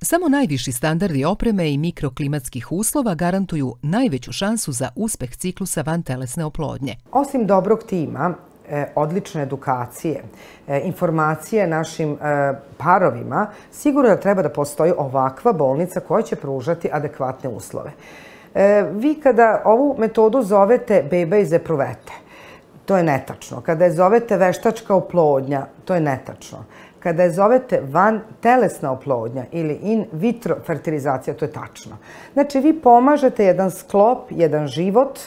Samo najviši standardi opreme i mikroklimatskih uslova garantuju najveću šansu za uspeh ciklusa vantelesne oplodnje. Osim dobrog tima, odlične edukacije, informacije našim parovima, sigurno da treba da postoji ovakva bolnica koja će pružati adekvatne uslove. Vi kada ovu metodu zovete beba iz epruvete, to je netačno. Kada je zovete veštačka oplodnja, to je netačno. Kada je zovete vantelesna oplodnja ili in vitro fertilizacija, to je tačno. Znači, vi pomažete jedan sklop, jedan život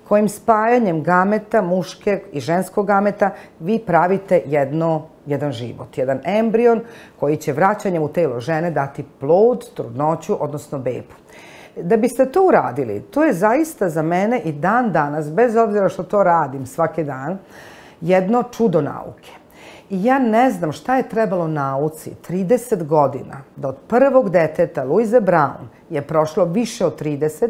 kojim spajanjem gameta, muške i ženskog gameta, vi pravite jedan život, jedan embrion koji će vraćanjem u telo žene dati plod, trudnoću, odnosno bebu. Da biste to uradili, to je zaista za mene i dan danas, bez obzira što to radim svaki dan, jedno čudo nauke. I ja ne znam šta je trebalo nauci 30 godina, da od prvog deteta Louise Brown je prošlo više od 30,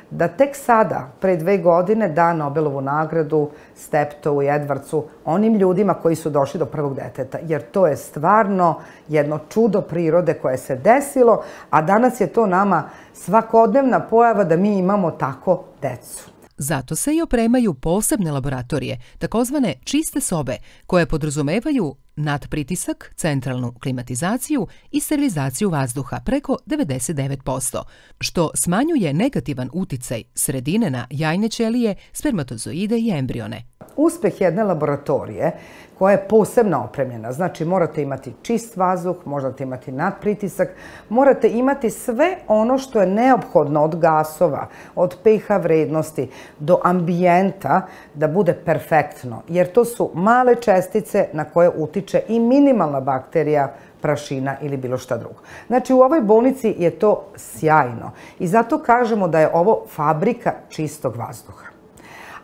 da tek sada, pre 2 godine, da Nobelovu nagradu Steptovu i Edwardsu onim ljudima koji su došli do prvog deteta. Jer to je stvarno jedno čudo prirode koje se desilo, a danas je to nama svakodnevna pojava da mi imamo tako decu. Zato se i opremaju posebne laboratorije, takozvane čiste sobe, koje podrazumevaju nadpritisak, centralnu klimatizaciju i sterilizaciju vazduha preko 99%, što smanjuje negativan uticaj sredine na jajne ćelije, spermatozoide i embrione. Uspeh jedne laboratorije koja je posebno opremljena, znači morate imati čist vazduh, morate imati nadpritisak, morate imati sve ono što je neophodno od gasova, od pH vrednosti do ambijenta da bude perfektno, jer to su male čestice na koje utiče i minimalna bakterija, prašina ili bilo šta drugo. Znači, u ovoj bolnici je to sjajno i zato kažemo da je ovo fabrika čistog vazduha.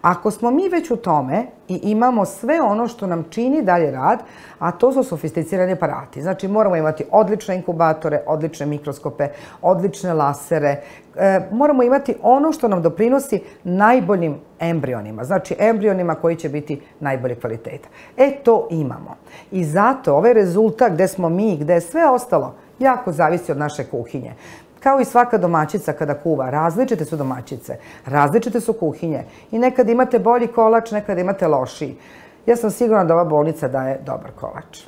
Ako smo mi već u tome i imamo sve ono što nam čini dalje rad, a to su sofisticirani aparati. Znači, moramo imati odlične inkubatore, odlične mikroskope, odlične lasere. Moramo imati ono što nam doprinosi najboljim embrionima. Znači, embrionima koji će biti najbolje kvaliteta. To imamo. I zato ovaj rezultat gde smo mi, gde je sve ostalo, jako zavisi od naše kuhinje. Kao i svaka domaćica kada kuva, različite su domaćice, različite su kuhinje i nekad imate bolji kolač, nekad imate lošiji. Ja sam sigurna da ova bolnica daje dobar kolač.